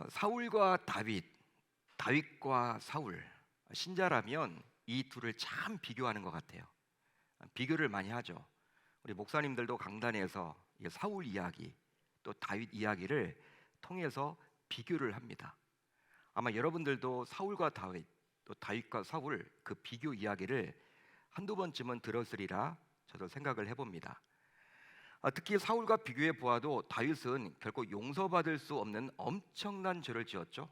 사울과 다윗, 다윗과 사울. 신자라면 이 둘을 참 비교하는 것 같아요. 비교를 많이 하죠. 우리 목사님들도 강단에서 이 사울 이야기, 또 다윗 이야기를 통해서 비교를 합니다. 아마 여러분들도 사울과 다윗, 또 다윗과 사울 그 비교 이야기를 한두 번쯤은 들었으리라 저도 생각을 해봅니다. 특히 사울과 비교해 보아도 다윗은 결코 용서받을 수 없는 엄청난 죄를 지었죠.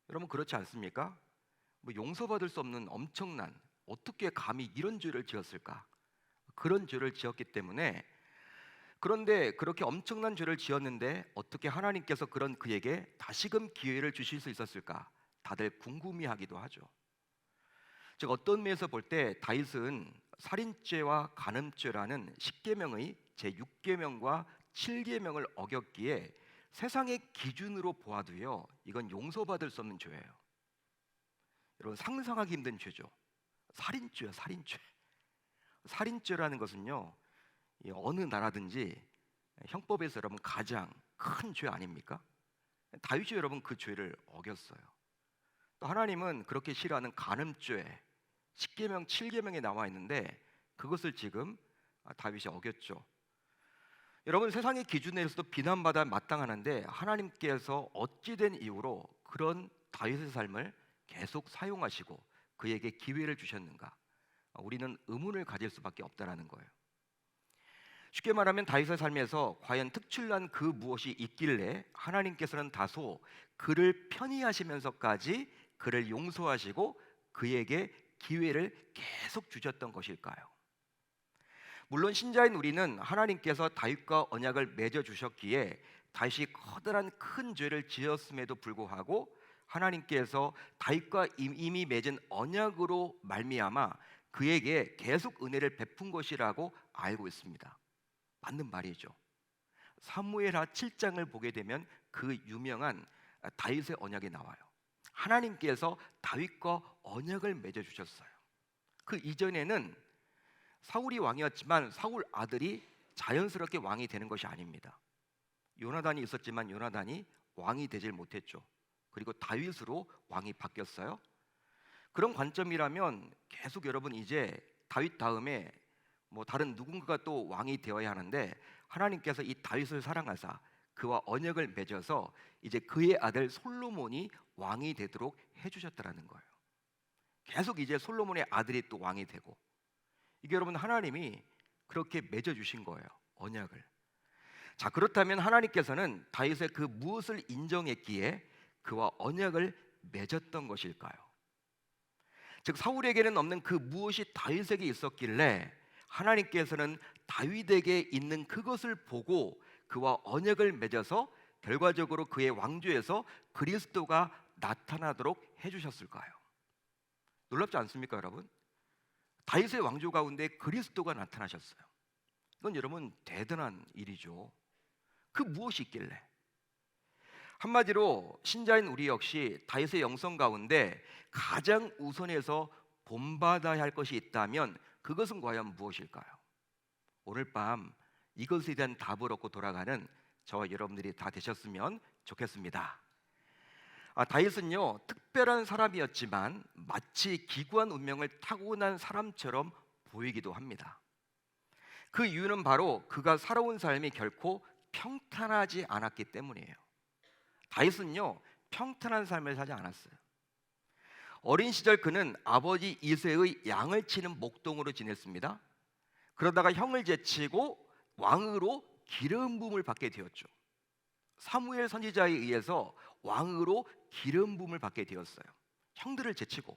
여러분 그렇지 않습니까? 용서받을 수 없는 엄청난, 어떻게 감히 이런 죄를 지었을까? 그런 죄를 지었기 때문에, 그런데 그렇게 엄청난 죄를 지었는데 어떻게 하나님께서 그런 그에게 다시금 기회를 주실 수 있었을까? 다들 궁금해하기도 하죠. 즉 어떤 면에서 볼 때 다윗은 살인죄와 간음죄라는 10계명의 제6계명과 7계명을 어겼기에 세상의 기준으로 보아도요, 이건 용서받을 수 없는 죄예요. 여러분 상상하기 힘든 죄죠. 살인죄요, 살인죄. 살인죄라는 것은요, 어느 나라든지 형법에서 여러분 가장 큰 죄 아닙니까? 다윗이 여러분 그 죄를 어겼어요. 또 하나님은 그렇게 싫어하는 간음죄, 10계명, 7계명에 나와 있는데 그것을 지금 다윗이 어겼죠. 여러분 세상의 기준에서도 비난받아 마땅하는데 하나님께서 어찌된 이유로 그런 다윗의 삶을 계속 사용하시고 그에게 기회를 주셨는가? 우리는 의문을 가질 수밖에 없다라는 거예요. 쉽게 말하면 다윗의 삶에서 과연 특출난 그 무엇이 있길래 하나님께서는 다소 그를 편히 하시면서까지 그를 용서하시고 그에게 기회를 계속 주셨던 것일까요? 물론 신자인 우리는 하나님께서 다윗과 언약을 맺어 주셨기에 다윗이 커다란 큰 죄를 지었음에도 불구하고 하나님께서 다윗과 이미 맺은 언약으로 말미암아 그에게 계속 은혜를 베푼 것이라고 알고 있습니다. 맞는 말이죠. 사무엘하 7장을 보게 되면 그 유명한 다윗의 언약이 나와요. 하나님께서 다윗과 언약을 맺어 주셨어요. 그 이전에는 사울이 왕이었지만 사울 아들이 자연스럽게 왕이 되는 것이 아닙니다. 요나단이 있었지만 요나단이 왕이 되질 못했죠. 그리고 다윗으로 왕이 바뀌었어요. 그런 관점이라면 계속 여러분 이제 다윗 다음에 다른 누군가가 또 왕이 되어야 하는데 하나님께서 이 다윗을 사랑하사 그와 언약을 맺어서 이제 그의 아들 솔로몬이 왕이 되도록 해주셨다라는 거예요. 계속 이제 솔로몬의 아들이 또 왕이 되고, 이게 여러분 하나님이 그렇게 맺어주신 거예요, 언약을. 자, 그렇다면 하나님께서는 다윗의 그 무엇을 인정했기에 그와 언약을 맺었던 것일까요? 즉 사울에게는 없는 그 무엇이 다윗에게 있었길래 하나님께서는 다윗에게 있는 그것을 보고 그와 언약을 맺어서 결과적으로 그의 왕조에서 그리스도가 나타나도록 해주셨을까요? 놀랍지 않습니까, 여러분? 다윗의 왕조 가운데 그리스도가 나타나셨어요. 이건 여러분 대단한 일이죠. 그 무엇이 있길래? 한마디로 신자인 우리 역시 다윗의 영성 가운데 가장 우선해서 본받아야 할 것이 있다면 그것은 과연 무엇일까요? 오늘 밤 이것에 대한 답을 얻고 돌아가는 저와 여러분들이 다 되셨으면 좋겠습니다. 다윗은요 특별한 사람이었지만 마치 기구한 운명을 타고난 사람처럼 보이기도 합니다. 그 이유는 바로 그가 살아온 삶이 결코 평탄하지 않았기 때문이에요. 다윗은요 평탄한 삶을 살지 않았어요. 어린 시절 그는 아버지 이새의 양을 치는 목동으로 지냈습니다. 그러다가 형을 제치고 왕으로 기름 부음을 받게 되었죠. 사무엘 선지자에 의해서 왕으로 기름 부음을 받게 되었어요. 형들을 제치고.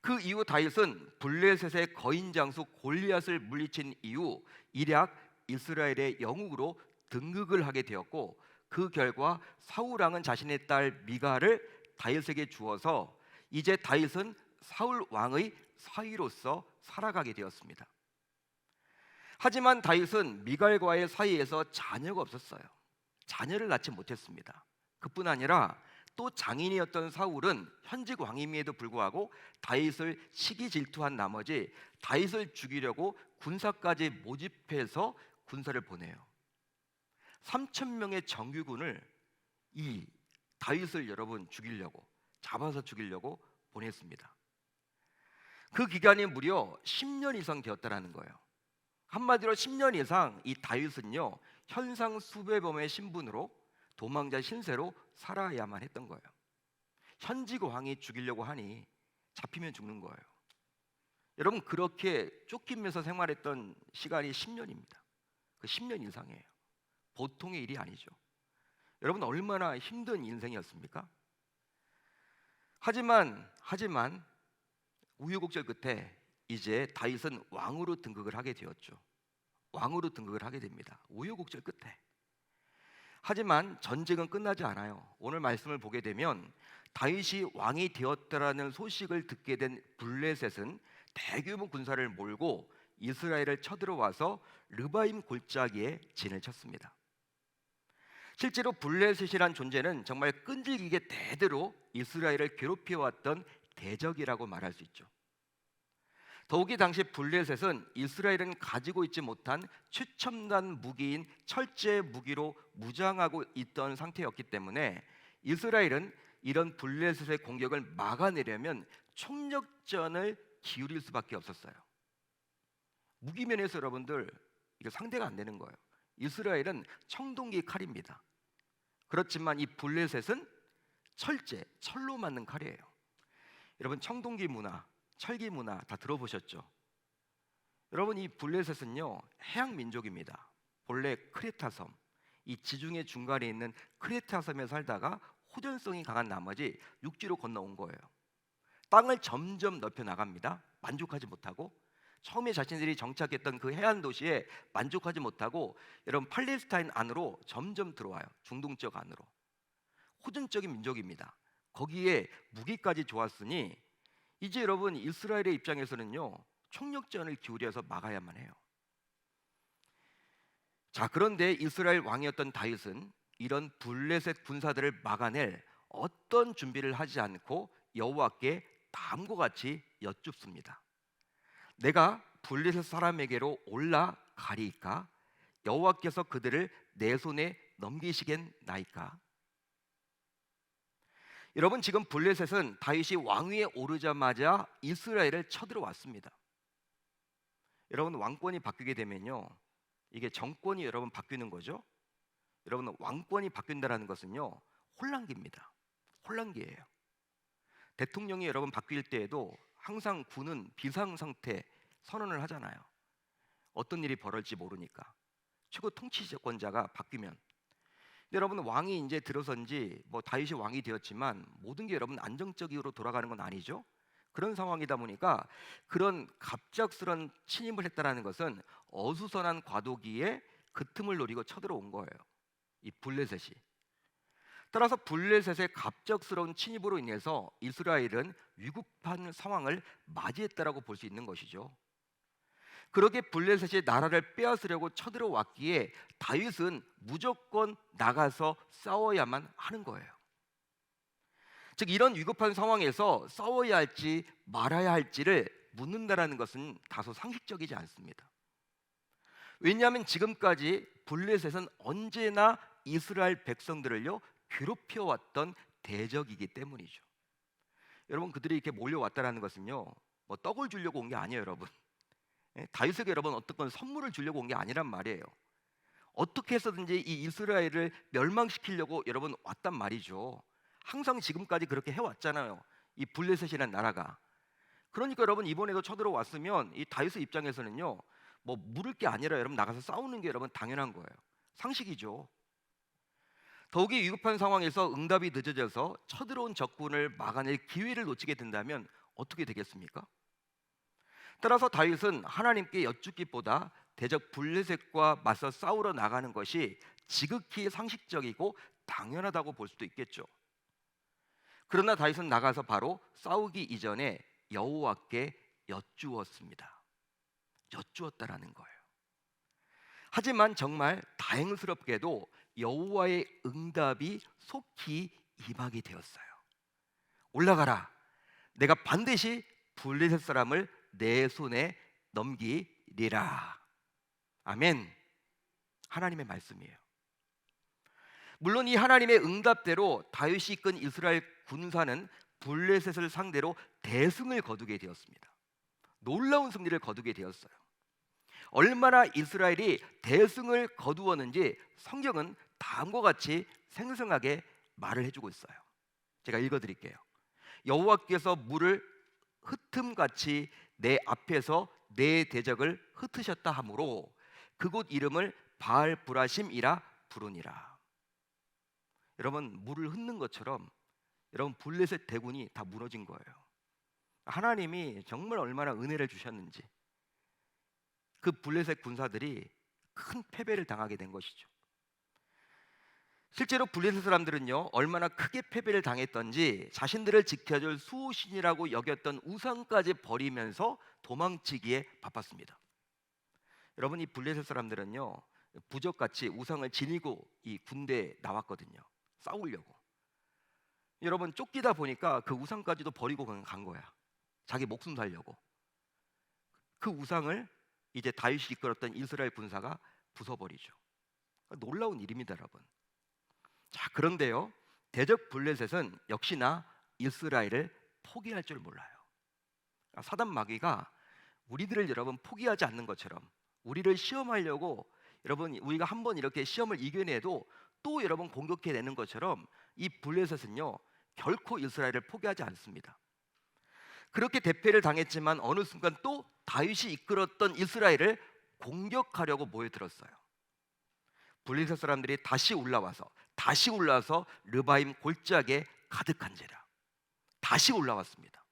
그 이후 다윗은 블레셋의 거인 장수 골리앗을 물리친 이후 일약 이스라엘의 영웅으로 등극을 하게 되었고, 그 결과 사울 왕은 자신의 딸 미갈을 다윗에게 주어서 이제 다윗은 사울 왕의 사위로서 살아가게 되었습니다. 하지만 다윗은 미갈과의 사이에서 자녀가 없었어요. 자녀를 낳지 못했습니다. 그뿐 아니라 또 장인이었던 사울은 현직 왕임에도 불구하고 다윗을 시기 질투한 나머지 다윗을 죽이려고 군사까지 모집해서 군사를 보내요. 3,000명의 정규군을 이 다윗을 여러분 죽이려고, 잡아서 죽이려고 보냈습니다. 그 기간이 무려 10년 이상 되었다라는 거예요. 한마디로 10년 이상 이 다윗은요, 현상 수배범의 신분으로, 도망자 신세로 살아야만 했던 거예요. 현직 왕이 죽이려고 하니 잡히면 죽는 거예요. 여러분, 그렇게 쫓기면서 생활했던 시간이 10년입니다. 그 10년 이상이에요. 보통의 일이 아니죠. 여러분, 얼마나 힘든 인생이었습니까? 하지만 우여곡절 끝에 이제 다윗은 왕으로 등극을 하게 되었죠. 왕으로 등극을 하게 됩니다. 우여곡절 끝에. 하지만 전쟁은 끝나지 않아요. 오늘 말씀을 보게 되면 다윗이 왕이 되었다라는 소식을 듣게 된 블레셋은 대규모 군사를 몰고 이스라엘을 쳐들어와서 르바임 골짜기에 진을 쳤습니다. 실제로 블레셋이란 존재는 정말 끈질기게 대대로 이스라엘을 괴롭혀왔던 대적이라고 말할 수 있죠. 더욱이 당시 블레셋은 이스라엘은 가지고 있지 못한 최첨단 무기인 철제 무기로 무장하고 있던 상태였기 때문에 이스라엘은 이런 블레셋의 공격을 막아내려면 총력전을 기울일 수밖에 없었어요. 무기면에서 여러분들 이거 상대가 안 되는 거예요. 이스라엘은 청동기 칼입니다. 그렇지만 이 블레셋은 철로 만든 칼이에요. 여러분, 청동기 문화, 철기 문화 다 들어보셨죠? 여러분, 이 블레셋은요, 해양 민족입니다. 본래 크레타 섬, 이 지중해 중간에 있는 크레타 섬에 살다가 호전성이 강한 나머지 육지로 건너온 거예요. 땅을 점점 넓혀 나갑니다. 만족하지 못하고, 처음에 자신들이 정착했던 그 해안 도시에 만족하지 못하고 여러분, 팔레스타인 안으로 점점 들어와요. 중동 지역 안으로. 호전적인 민족입니다. 거기에 무기까지 좋았으니 이제 여러분, 이스라엘의 입장에서는요, 총력전을 기울여서 막아야만 해요. 자, 그런데 이스라엘 왕이었던 다윗은 이런 블레셋 군사들을 막아낼 어떤 준비를 하지 않고 여호와께 다음과 같이 여쭙습니다. 내가 블레셋 사람에게로 올라가리이까? 여호와께서 그들을 내 손에 넘기시겠나이까? 여러분, 지금 블레셋은 다윗이 왕위에 오르자마자 이스라엘을 쳐들어왔습니다. 여러분, 왕권이 바뀌게 되면요, 이게 정권이 여러분 바뀌는 거죠. 여러분, 왕권이 바뀐다는 것은요, 혼란기입니다. 혼란기예요. 대통령이 여러분 바뀔 때에도 항상 군은 비상상태 선언을 하잖아요. 어떤 일이 벌어질지 모르니까. 최고 통치권자가 바뀌면. 근데 여러분, 왕이 이제 들어선지 뭐 다윗이 왕이 되었지만 모든 게 여러분 안정적으로 돌아가는 건 아니죠. 그런 상황이다 보니까 그런 갑작스런 침입을 했다라는 것은 어수선한 과도기에 그 틈을 노리고 쳐들어온 거예요. 이 블레셋이. 따라서 블레셋의 갑작스러운 침입으로 인해서 이스라엘은 위급한 상황을 맞이했다라고 볼 수 있는 것이죠. 그렇게 블레셋이 나라를 빼앗으려고 쳐들어왔기에 다윗은 무조건 나가서 싸워야만 하는 거예요. 즉, 이런 위급한 상황에서 싸워야 할지 말아야 할지를 묻는다라는 것은 다소 상식적이지 않습니다. 왜냐하면 지금까지 블레셋은 언제나 이스라엘 백성들을요, 괴롭혀왔던 대적이기 때문이죠. 여러분, 그들이 이렇게 몰려왔다라는 것은요, 뭐 떡을 주려고 온 게 아니에요, 여러분. 다윗에게 여러분 어떤 선물을 주려고 온 게 아니란 말이에요. 어떻게 해서든지 이 이스라엘을 멸망시키려고 여러분 왔단 말이죠. 항상 지금까지 그렇게 해왔잖아요, 이 블레셋이라는 나라가. 그러니까 여러분, 이번에도 쳐들어왔으면 이 다윗의 입장에서는요, 뭐 물을 게 아니라 여러분 나가서 싸우는 게 여러분 당연한 거예요. 상식이죠. 더욱이 위급한 상황에서 응답이 늦어져서 쳐들어온 적군을 막아낼 기회를 놓치게 된다면 어떻게 되겠습니까? 따라서 다윗은 하나님께 여쭙기보다 대적 블레셋과 맞서 싸우러 나가는 것이 지극히 상식적이고 당연하다고 볼 수도 있겠죠. 그러나 다윗은 나가서 바로 싸우기 이전에 여호와께 여쭈었습니다. 여쭈었다라는 거예요. 하지만 정말 다행스럽게도 여호와의 응답이 속히 임하게 되었어요. 올라가라. 내가 반드시 블레셋 사람을 내 손에 넘기리라. 아멘. 하나님의 말씀이에요. 물론 이 하나님의 응답대로 다윗이 이끈 이스라엘 군사는 블레셋을 상대로 대승을 거두게 되었습니다. 놀라운 승리를 거두게 되었어요. 얼마나 이스라엘이 대승을 거두었는지 성경은 다음과 같이 생생하게 말을 해주고 있어요. 제가 읽어드릴게요. 여호와께서 물을 흩음같이 내 앞에서 내 대적을 흩으셨다 하므로 그곳 이름을 바알브라심이라 부르니라. 여러분, 물을 흩는 것처럼 여러분 블레셋 대군이 다 무너진 거예요. 하나님이 정말 얼마나 은혜를 주셨는지 그 블레셋 군사들이 큰 패배를 당하게 된 것이죠. 실제로 블레셋 사람들은요, 얼마나 크게 패배를 당했던지 자신들을 지켜줄 수호신이라고 여겼던 우상까지 버리면서 도망치기에 바빴습니다. 여러분, 이 블레셋 사람들은요, 부적같이 우상을 지니고 이 군대에 나왔거든요. 싸우려고. 여러분, 쫓기다 보니까 그 우상까지도 버리고 그냥 간 거야. 자기 목숨 살려고. 그 우상을 이제 다윗이 이끌었던 이스라엘 군사가 부숴버리죠. 놀라운 일입니다, 여러분. 자, 그런데요, 대적 블레셋은 역시나 이스라엘을 포기할 줄 몰라요. 사단 마귀가 우리들을 여러분 포기하지 않는 것처럼 우리를 시험하려고, 여러분 우리가 한번 이렇게 시험을 이겨내도 또 여러분 공격해내는 것처럼 이 블레셋은요 결코 이스라엘을 포기하지 않습니다. 그렇게 대패를 당했지만 어느 순간 또 다윗이 이끌었던 이스라엘을 공격하려고 모여들었어요. 블레셋 사람들이 다시 올라와서 르바임 골짜기에 가득한지라 다시 올라왔습니다.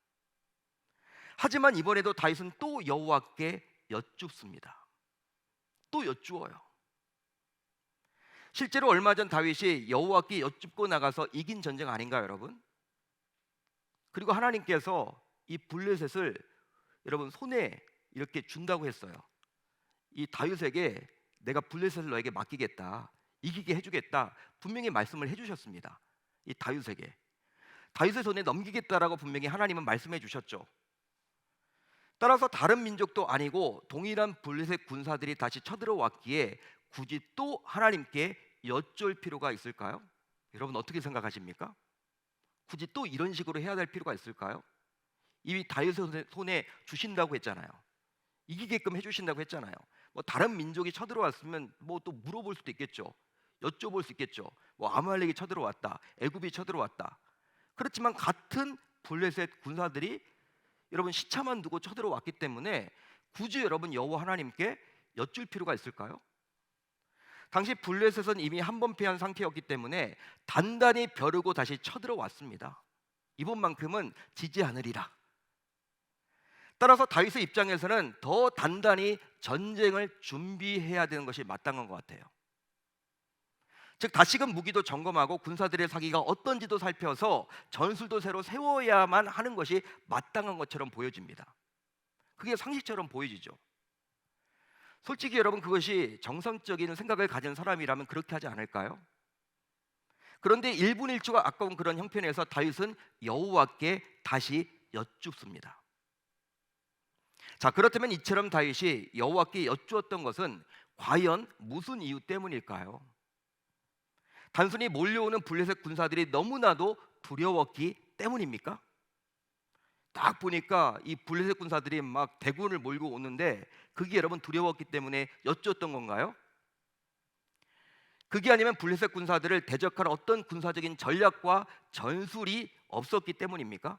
하지만 이번에도 다윗은 또 여호와께 여쭙습니다. 또 여쭈어요. 실제로 얼마 전 다윗이 여호와께 여쭙고 나가서 이긴 전쟁 아닌가요, 여러분? 그리고 하나님께서 이 블레셋을 여러분 손에 이렇게 준다고 했어요. 이 다윗에게 내가 블레셋을 너에게 맡기겠다, 이기게 해주겠다, 분명히 말씀을 해주셨습니다. 이 다윗에게 다윗의 손에 넘기겠다라고 분명히 하나님은 말씀해 주셨죠. 따라서 다른 민족도 아니고 동일한 블레셋 군사들이 다시 쳐들어왔기에 굳이 또 하나님께 여쭐 필요가 있을까요? 여러분 어떻게 생각하십니까? 굳이 또 이런 식으로 해야 될 필요가 있을까요? 이미 다윗의 손에 주신다고 했잖아요. 이기게끔 해주신다고 했잖아요. 뭐 다른 민족이 쳐들어왔으면 뭐 또 물어볼 수도 있겠죠. 여쭤볼 수 있겠죠. 뭐 아말렉이 쳐들어왔다, 애굽이 쳐들어왔다. 그렇지만 같은 블레셋 군사들이 여러분 시차만 두고 쳐들어왔기 때문에 굳이 여러분 여호와 하나님께 여쭐 필요가 있을까요? 당시 블레셋은 이미 한 번 패한 상태였기 때문에 단단히 벼르고 다시 쳐들어왔습니다. 이번만큼은 지지 않으리라. 따라서 다윗의 입장에서는 더 단단히 전쟁을 준비해야 되는 것이 마땅한 것 같아요. 즉 다시금 무기도 점검하고 군사들의 사기가 어떤지도 살펴서 전술도 새로 세워야만 하는 것이 마땅한 것처럼 보여집니다. 그게 상식처럼 보여지죠. 솔직히 여러분 그것이 정상적인 생각을 가진 사람이라면 그렇게 하지 않을까요? 그런데 1분 1초가 아까운 그런 형편에서 다윗은 여호와께 다시 여쭙습니다. 자, 그렇다면 이처럼 다윗이 여호와께 여쭈었던 것은 과연 무슨 이유 때문일까요? 단순히 몰려오는 블레셋 군사들이 너무나도 두려웠기 때문입니까? 딱 보니까 이 블레셋 군사들이 막 대군을 몰고 오는데 그게 여러분 두려웠기 때문에 여쭈었던 건가요? 그게 아니면 블레셋 군사들을 대적할 어떤 군사적인 전략과 전술이 없었기 때문입니까?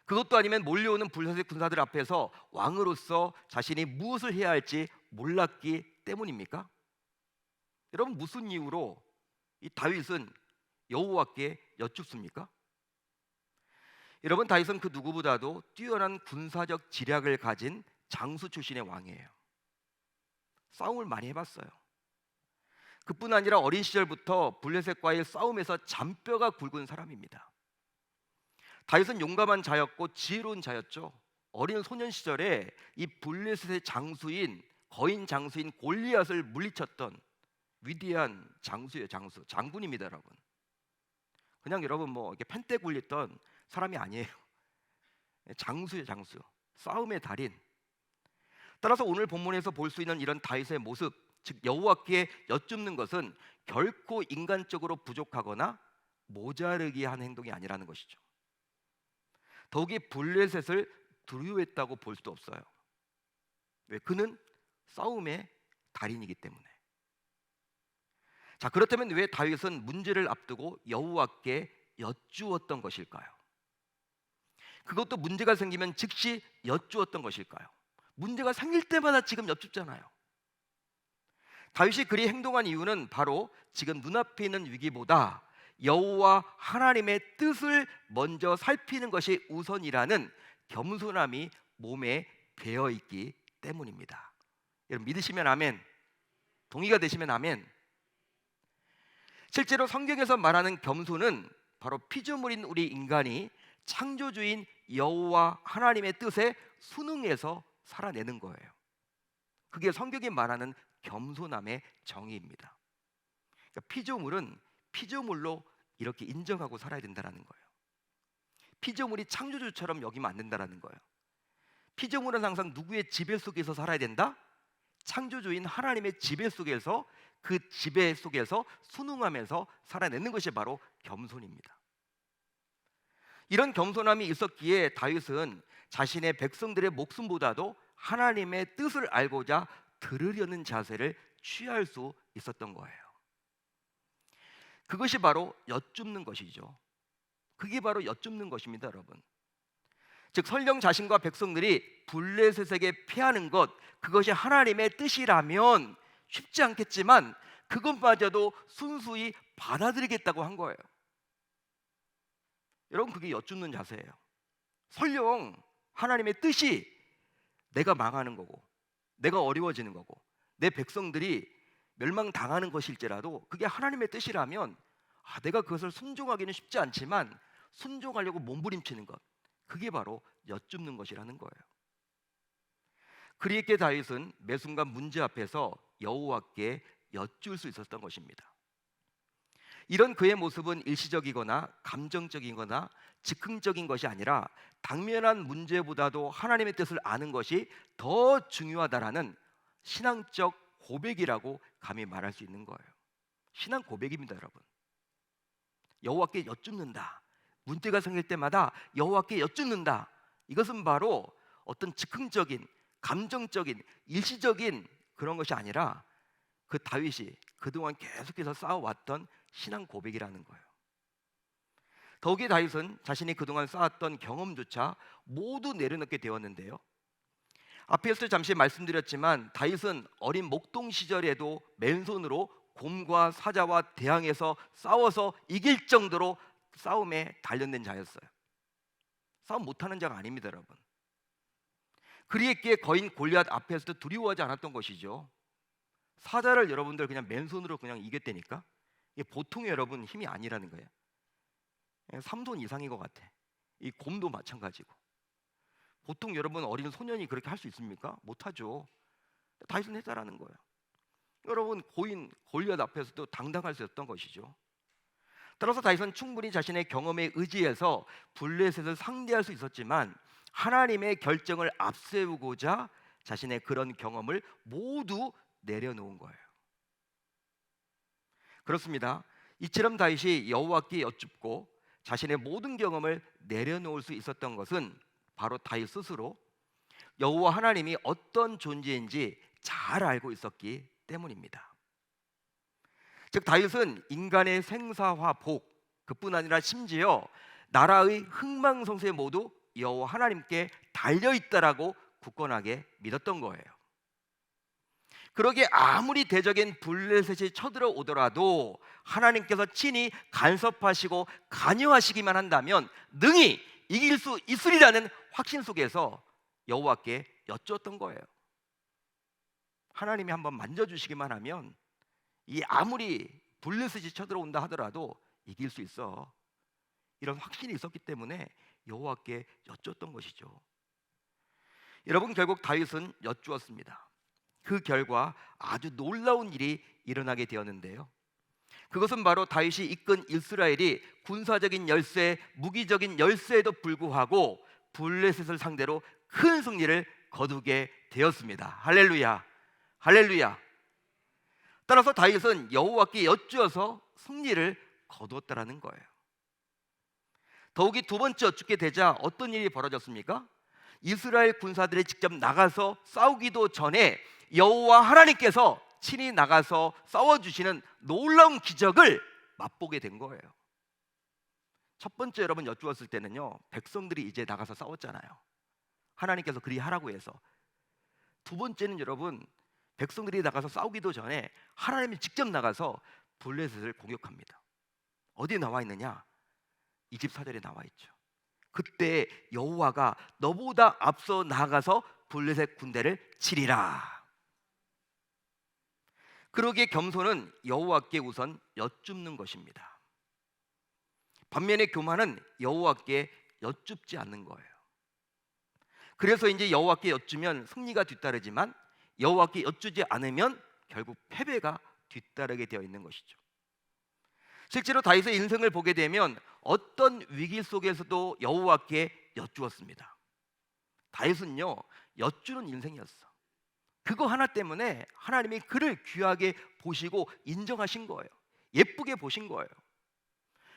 그것도 아니면 몰려오는 블레셋 군사들 앞에서 왕으로서 자신이 무엇을 해야 할지 몰랐기 때문입니까? 여러분 무슨 이유로 이 다윗은 여호와께 여쭙습니까? 여러분 다윗은 그 누구보다도 뛰어난 군사적 지략을 가진 장수 출신의 왕이에요. 싸움을 많이 해봤어요. 그뿐 아니라 어린 시절부터 블레셋과의 싸움에서 잔뼈가 굵은 사람입니다. 다윗은 용감한 자였고 지혜로운 자였죠. 어린 소년 시절에 이 블레셋의 장수인 거인 장수인 골리앗을 물리쳤던 위대한 장수예요. 장군입니다, 여러분. 그냥 여러분 뭐 이렇게 펜대 굴렸던 사람이 아니에요. 장수예요, 장수. 싸움의 달인. 따라서 오늘 본문에서 볼 수 있는 이런 다윗의 모습, 즉 여호와께 여쭙는 것은 결코 인간적으로 부족하거나 모자르게 한 행동이 아니라는 것이죠. 더욱이 블레셋을 두려워했다고 볼 수도 없어요. 왜? 그는 싸움의 달인이기 때문에. 자, 그렇다면 왜 다윗은 문제를 앞두고 여호와께 여쭈었던 것일까요? 그것도 문제가 생기면 즉시 여쭈었던 것일까요? 문제가 생길 때마다 지금 여쭙잖아요. 다윗이 그리 행동한 이유는 바로 지금 눈앞에 있는 위기보다 여호와 하나님의 뜻을 먼저 살피는 것이 우선이라는 겸손함이 몸에 배어있기 때문입니다. 여러분 믿으시면 아멘, 동의가 되시면 아멘. 실제로 성경에서 말하는 겸손은 바로 피조물인 우리 인간이 창조주인 여호와 하나님의 뜻에 순응해서 살아내는 거예요. 그게 성경이 말하는 겸손함의 정의입니다. 그러니까 피조물은 피조물로 이렇게 인정하고 살아야 된다는 거예요. 피조물이 창조주처럼 여기면 안 된다는 거예요. 피조물은 항상 누구의 지배 속에서 살아야 된다? 창조주인 하나님의 지배 속에서, 그 지배 속에서 순응하면서 살아내는 것이 바로 겸손입니다. 이런 겸손함이 있었기에 다윗은 자신의 백성들의 목숨보다도 하나님의 뜻을 알고자 들으려는 자세를 취할 수 있었던 거예요. 그것이 바로 여쭙는 것이죠. 그게 바로 여쭙는 것입니다, 여러분. 즉 설령 자신과 백성들이 블레셋에게 패하는 것, 그것이 하나님의 뜻이라면 쉽지 않겠지만 그것마저도 순수히 받아들이겠다고 한 거예요. 여러분, 그게 여쭙는 자세예요. 설령 하나님의 뜻이 내가 망하는 거고, 내가 어려워지는 거고, 내 백성들이 멸망당하는 것일지라도 그게 하나님의 뜻이라면 내가 그것을 순종하기는 쉽지 않지만 순종하려고 몸부림치는 것, 그게 바로 여쭙는 것이라는 거예요. 그리했기에 다윗은 매 순간 문제 앞에서 여호와께 여쭐 수 있었던 것입니다. 이런 그의 모습은 일시적이거나 감정적이거나 즉흥적인 것이 아니라 당면한 문제보다도 하나님의 뜻을 아는 것이 더 중요하다라는 신앙적 고백이라고 감히 말할 수 있는 거예요. 신앙 고백입니다, 여러분. 여호와께 여쭙는다. 문제가 생길 때마다 여호와께 여쭙는다. 이것은 바로 어떤 즉흥적인, 감정적인, 일시적인 그런 것이 아니라 그 다윗이 그동안 계속해서 쌓아왔던 신앙 고백이라는 거예요. 더욱이 다윗은 자신이 그동안 쌓았던 경험조차 모두 내려놓게 되었는데요. 앞에서 잠시 말씀드렸지만 다윗은 어린 목동 시절에도 맨손으로 곰과 사자와 대항해서 싸워서 이길 정도로 싸움에 단련된 자였어요. 싸움 못하는 자가 아닙니다, 여러분. 그리했기에 거인 골리앗 앞에서도 두려워하지 않았던 것이죠. 사자를 여러분들 그냥 맨손으로 그냥 이겼다니까? 이게 보통의 여러분 힘이 아니라는 거예요. 3손 이상인 것 같아. 이 곰도 마찬가지고. 보통 여러분 어린 소년이 그렇게 할 수 있습니까? 못하죠. 다윗은 했다라는 거예요. 여러분 고인 골리앗 앞에서도 당당할 수 있었던 것이죠. 따라서 다윗은 충분히 자신의 경험에 의지해서 블레셋을 상대할 수 있었지만 하나님의 결정을 앞세우고자 자신의 그런 경험을 모두 내려놓은 거예요. 그렇습니다. 이처럼 다윗이 여호와께 여쭙고 자신의 모든 경험을 내려놓을 수 있었던 것은 바로 다윗 스스로 여호와 하나님이 어떤 존재인지 잘 알고 있었기 때문입니다. 즉 다윗은 인간의 생사와 복, 그뿐 아니라 심지어 나라의 흥망성쇠 모두 여호와 하나님께 달려있다라고 굳건하게 믿었던 거예요. 그러기에 아무리 대적인 블레셋이 쳐들어오더라도 하나님께서 친히 간섭하시고 관여하시기만 한다면 능히 이길 수 있으리라는 확신 속에서 여호와께 여쭈었던 거예요. 하나님이 한번 만져주시기만 하면 이 아무리 블레셋이 쳐들어온다 하더라도 이길 수 있어. 이런 확신이 있었기 때문에 여호와께 여쭈었던 것이죠. 여러분, 결국 다윗은 여쭈었습니다. 그 결과 아주 놀라운 일이 일어나게 되었는데요. 그것은 바로 다윗이 이끈 이스라엘이 군사적인 열세, 무기적인 열세에도 불구하고 블레셋을 상대로 큰 승리를 거두게 되었습니다. 할렐루야, 할렐루야. 따라서 다윗은 여호와께 여쭈어서 승리를 거두었다라는 거예요. 더욱이 두 번째 여쭙게 되자 어떤 일이 벌어졌습니까? 이스라엘 군사들이 직접 나가서 싸우기도 전에 여호와 하나님께서 친히 나가서 싸워주시는 놀라운 기적을 맛보게 된 거예요. 첫 번째 여러분 여쭈었을 때는요, 백성들이 이제 나가서 싸웠잖아요. 하나님께서 그리 하라고 해서. 두 번째는 여러분, 백성들이 나가서 싸우기도 전에 하나님이 직접 나가서 블레셋을 공격합니다. 어디에 나와 있느냐? 24절에 나와 있죠. 그때 여호와가 너보다 앞서 나가서 블레셋 군대를 치리라. 그러기에 겸손은 여호와께 우선 여쭙는 것입니다. 반면에 교만은 여호와께 여쭙지 않는 거예요. 그래서 이제 여호와께 여쭈면 승리가 뒤따르지만 여호와께 여쭈지 않으면 결국 패배가 뒤따르게 되어 있는 것이죠. 실제로 다윗의 인생을 보게 되면 어떤 위기 속에서도 여호와께 여쭈었습니다. 다윗은요, 여쭈는 인생이었어. 그거 하나 때문에 하나님이 그를 귀하게 보시고 인정하신 거예요. 예쁘게 보신 거예요.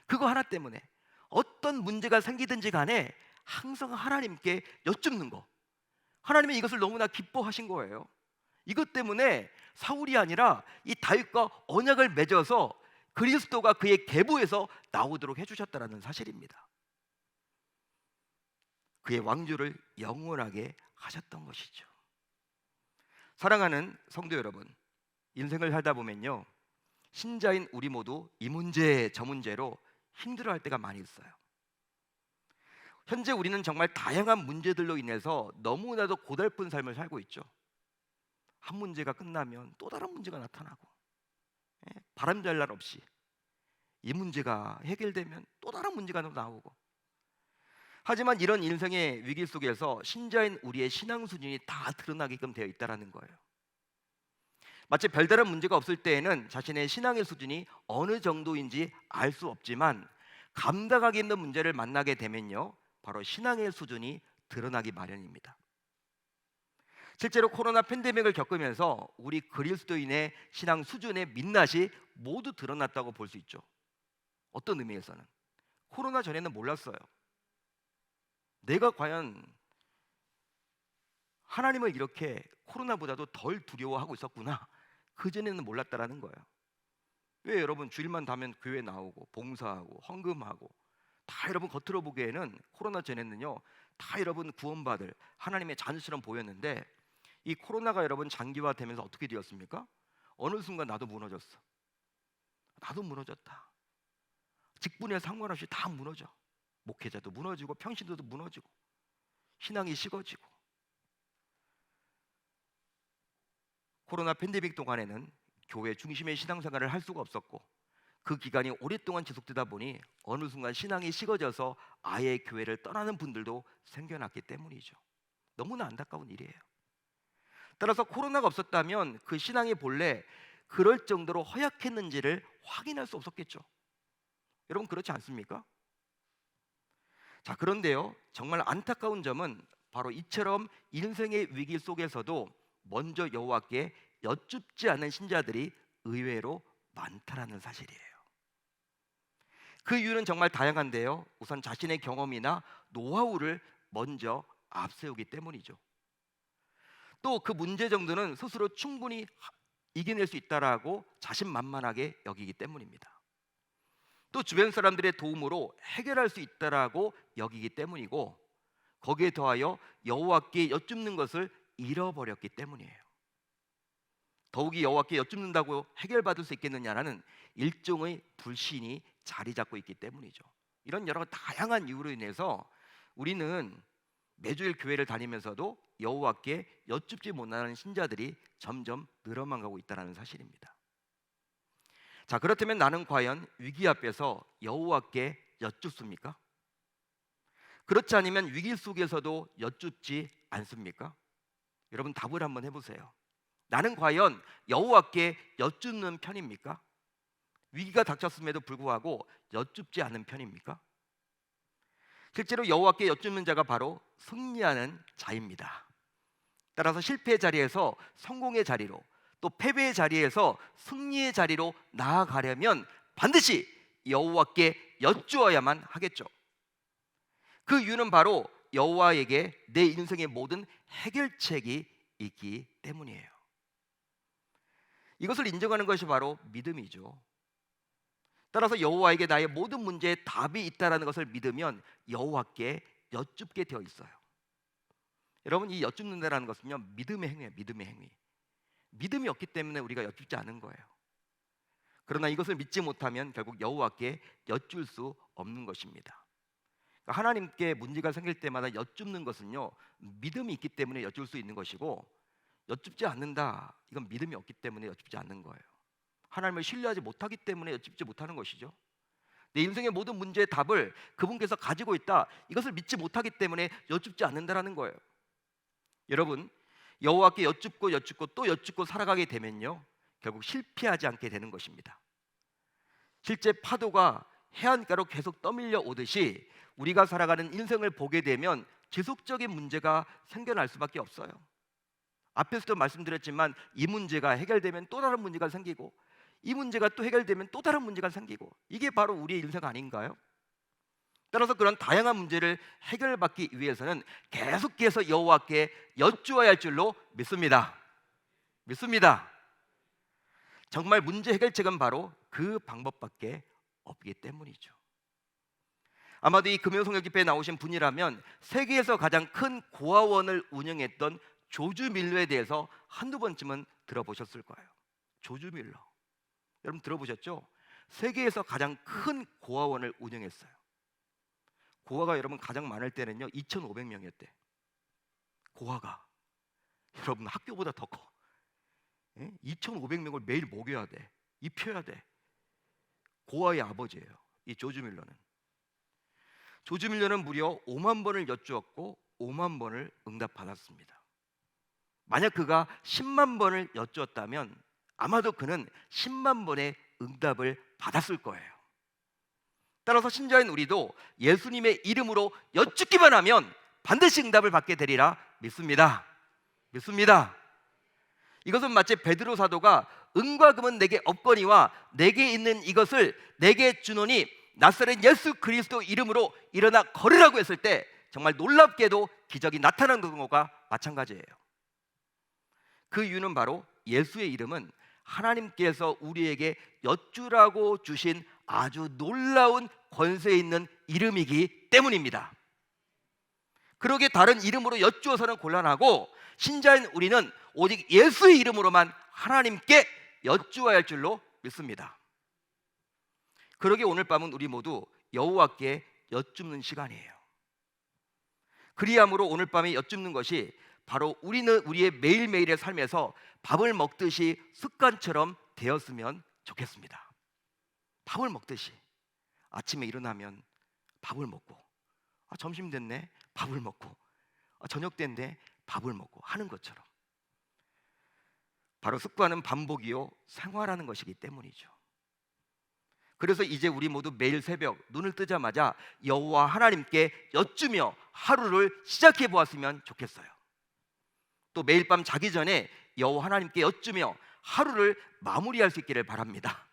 그거 하나 때문에 어떤 문제가 생기든지 간에 항상 하나님께 여쭙는 거, 하나님이 이것을 너무나 기뻐하신 거예요. 이것 때문에 사울이 아니라 이 다윗과 언약을 맺어서 그리스도가 그의 계보에서 나오도록 해주셨다는 사실입니다. 그의 왕조를 영원하게 하셨던 것이죠. 사랑하는 성도 여러분, 인생을 살다 보면요, 신자인 우리 모두 이 문제 저 문제로 힘들어할 때가 많이 있어요. 현재 우리는 정말 다양한 문제들로 인해서 너무나도 고달픈 삶을 살고 있죠. 한 문제가 끝나면 또 다른 문제가 나타나고, 바람잘 날 없이 이 문제가 해결되면 또 다른 문제가 나오고. 하지만 이런 인생의 위기 속에서 신자인 우리의 신앙 수준이 다 드러나게끔 되어 있다는 거예요. 마치 별다른 문제가 없을 때에는 자신의 신앙의 수준이 어느 정도인지 알 수 없지만 감당하기 힘든 문제를 만나게 되면요, 바로 신앙의 수준이 드러나기 마련입니다. 실제로 코로나 팬데믹을 겪으면서 우리 그리스도인의 신앙 수준의 민낯이 모두 드러났다고 볼 수 있죠. 어떤 의미에서는 코로나 전에는 몰랐어요. 내가 과연 하나님을 이렇게 코로나보다도 덜 두려워하고 있었구나, 그전에는 몰랐다라는 거예요. 왜 여러분 주일만 가면 교회 나오고 봉사하고 헌금하고 다 여러분 겉으로 보기에는 코로나 전에는요, 다 여러분 구원받을 하나님의 자녀처럼 보였는데 이 코로나가 여러분 장기화되면서 어떻게 되었습니까? 어느 순간 나도 무너졌어. 나도 무너졌다. 직분에 상관없이 다 무너져. 목회자도 무너지고 평신도도 무너지고 신앙이 식어지고. 코로나 팬데믹 동안에는 교회 중심의 신앙생활을 할 수가 없었고, 그 기간이 오랫동안 지속되다 보니 어느 순간 신앙이 식어져서 아예 교회를 떠나는 분들도 생겨났기 때문이죠. 너무나 안타까운 일이에요. 따라서 코로나가 없었다면 그 신앙이 본래 그럴 정도로 허약했는지를 확인할 수 없었겠죠. 여러분 그렇지 않습니까? 자, 그런데요, 정말 안타까운 점은 바로 이처럼 인생의 위기 속에서도 먼저 여호와께 여쭙지 않는 신자들이 의외로 많다라는 사실이에요. 그 이유는 정말 다양한데요, 우선 자신의 경험이나 노하우를 먼저 앞세우기 때문이죠. 또 그 문제 정도는 스스로 충분히 이겨낼 수 있다라고 자신만만하게 여기기 때문입니다. 또 주변 사람들의 도움으로 해결할 수 있다라고 여기기 때문이고, 거기에 더하여 여호와께 여쭙는 것을 잃어버렸기 때문이에요. 더욱이 여호와께 여쭙는다고 해결받을 수 있겠느냐라는 일종의 불신이 자리 잡고 있기 때문이죠. 이런 여러 다양한 이유로 인해서 우리는 매주일 교회를 다니면서도 여호와께 여쭙지 못하는 신자들이 점점 늘어만 가고 있다는 사실입니다. 자, 그렇다면 나는 과연 위기 앞에서 여호와께 여쭙습니까? 그렇지 않으면 위기 속에서도 여쭙지 않습니까? 여러분 답을 한번 해보세요. 나는 과연 여호와께 여쭙는 편입니까? 위기가 닥쳤음에도 불구하고 여쭙지 않는 편입니까? 실제로 여호와께 여쭙는 자가 바로 승리하는 자입니다. 따라서 실패의 자리에서 성공의 자리로, 또 패배의 자리에서 승리의 자리로 나아가려면 반드시 여호와께 여쭈어야만 하겠죠. 그 이유는 바로 여호와에게 내 인생의 모든 해결책이 있기 때문이에요. 이것을 인정하는 것이 바로 믿음이죠. 따라서 여호와에게 나의 모든 문제에 답이 있다는 것을 믿으면 여호와께 여쭙게 되어 있어요. 여러분, 이 여쭙는다라는 것은요, 믿음의 행위예요. 믿음의 행위. 믿음이 없기 때문에 우리가 여쭙지 않은 거예요. 그러나 이것을 믿지 못하면 결국 여호와께 여쭐 수 없는 것입니다. 그러니까 하나님께 문제가 생길 때마다 여쭙는 것은요, 믿음이 있기 때문에 여쭐 수 있는 것이고, 여쭙지 않는다, 이건 믿음이 없기 때문에 여쭙지 않는 거예요. 하나님을 신뢰하지 못하기 때문에 여쭙지 못하는 것이죠. 내 인생의 모든 문제의 답을 그분께서 가지고 있다, 이것을 믿지 못하기 때문에 여쭙지 않는다라는 거예요. 여러분, 여호와께 여쭙고 또 여쭙고 살아가게 되면요, 결국 실패하지 않게 되는 것입니다. 실제 파도가 해안가로 계속 떠밀려 오듯이 우리가 살아가는 인생을 보게 되면 지속적인 문제가 생겨날 수밖에 없어요. 앞에서도 말씀드렸지만 이 문제가 해결되면 또 다른 문제가 생기고, 이 문제가 또 해결되면 또 다른 문제가 생기고, 이게 바로 우리의 인생 아닌가요? 따라서 그런 다양한 문제를 해결받기 위해서는 계속해서 여호와께 여쭈어야 할 줄로 믿습니다. 정말 문제 해결책은 바로 그 방법밖에 없기 때문이죠. 아마도 이 금요성역 집회에 나오신 분이라면 세계에서 가장 큰 고아원을 운영했던 조주 밀러에 대해서 한두 번쯤은 들어보셨을 거예요. 조주 밀러, 여러분 들어보셨죠? 세계에서 가장 큰 고아원을 운영했어요. 고아가 여러분 가장 많을 때는요 2,500명이었대. 고아가 여러분 학교보다 더 커. 2,500명을 매일 먹여야 돼, 입혀야 돼. 고아의 아버지예요, 이 조주 밀러는. 조주 밀러는 무려 5만 번을 여쭈었고 5만 번을 응답받았습니다. 만약 그가 10만 번을 여쭈었다면 아마도 그는 10만 번의 응답을 받았을 거예요. 따라서 신자인 우리도 예수님의 이름으로 여쭙기만 하면 반드시 응답을 받게 되리라 믿습니다. 이것은 마치 베드로 사도가 은과 금은 내게 없거니와 내게 있는 이것을 내게 주노니 나사렛 예수 그리스도 이름으로 일어나 걸으라고 했을 때 정말 놀랍게도 기적이 나타나는 것과 마찬가지예요. 그 이유는 바로 예수의 이름은 하나님께서 우리에게 여쭈라고 주신 아주 놀라운 권세 있는 이름이기 때문입니다. 그러기에 다른 이름으로 여쭈어서는 곤란하고, 신자인 우리는 오직 예수의 이름으로만 하나님께 여쭈어야 할 줄로 믿습니다. 그러기에 오늘 밤은 우리 모두 여호와께 여쭙는 시간이에요. 그리함으로 오늘 밤에 여쭙는 것이 바로 우리는 우리의 매일매일의 삶에서 밥을 먹듯이 습관처럼 되었으면 좋겠습니다. 밥을 먹듯이 아침에 일어나면 밥을 먹고, 점심 됐네 밥을 먹고, 저녁 됐네 밥을 먹고 하는 것처럼, 바로 습관은 반복이요 생활하는 것이기 때문이죠. 그래서 이제 우리 모두 매일 새벽 눈을 뜨자마자 여호와 하나님께 여쭈며 하루를 시작해 보았으면 좋겠어요. 또 매일 밤 자기 전에 여호와 하나님께 여쭈며 하루를 마무리할 수 있기를 바랍니다.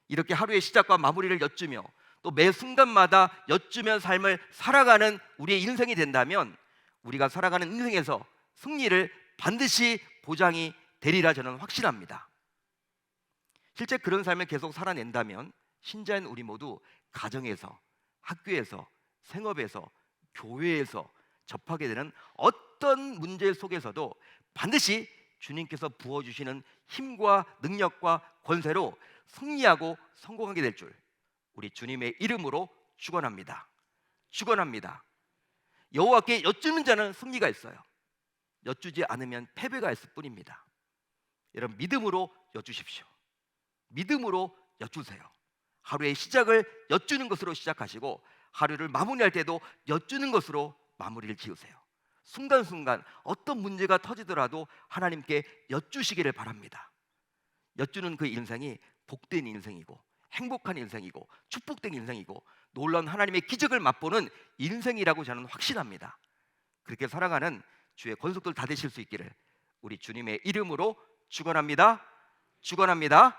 이렇게 하루의 시작과 마무리를 여쭈며 또 매 순간마다 여쭈며 삶을 살아가는 우리의 인생이 된다면 우리가 살아가는 인생에서 승리를 반드시 보장이 되리라 저는 확신합니다. 실제 그런 삶을 계속 살아낸다면 신자인 우리 모두 가정에서, 학교에서, 생업에서, 교회에서 접하게 되는 어떤 문제 속에서도 반드시 주님께서 부어주시는 힘과 능력과 권세로 승리하고 성공하게 될 줄 우리 주님의 이름으로 축원합니다. 여호와께 여쭈는 자는 승리가 있어요. 여쭈지 않으면 패배가 있을 뿐입니다. 여러분, 믿음으로 여쭈십시오. 믿음으로 여쭈세요. 하루의 시작을 여쭈는 것으로 시작하시고 하루를 마무리할 때도 여쭈는 것으로 마무리를 지으세요. 순간순간 어떤 문제가 터지더라도 하나님께 여쭈시기를 바랍니다. 여쭈는 그 인생이 복된 인생이고 행복한 인생이고 축복된 인생이고 놀라운 하나님의 기적을 맛보는 인생이라고 저는 확신합니다. 그렇게 살아가는 주의 권속들 다 되실 수 있기를 우리 주님의 이름으로 축원합니다. 축원합니다.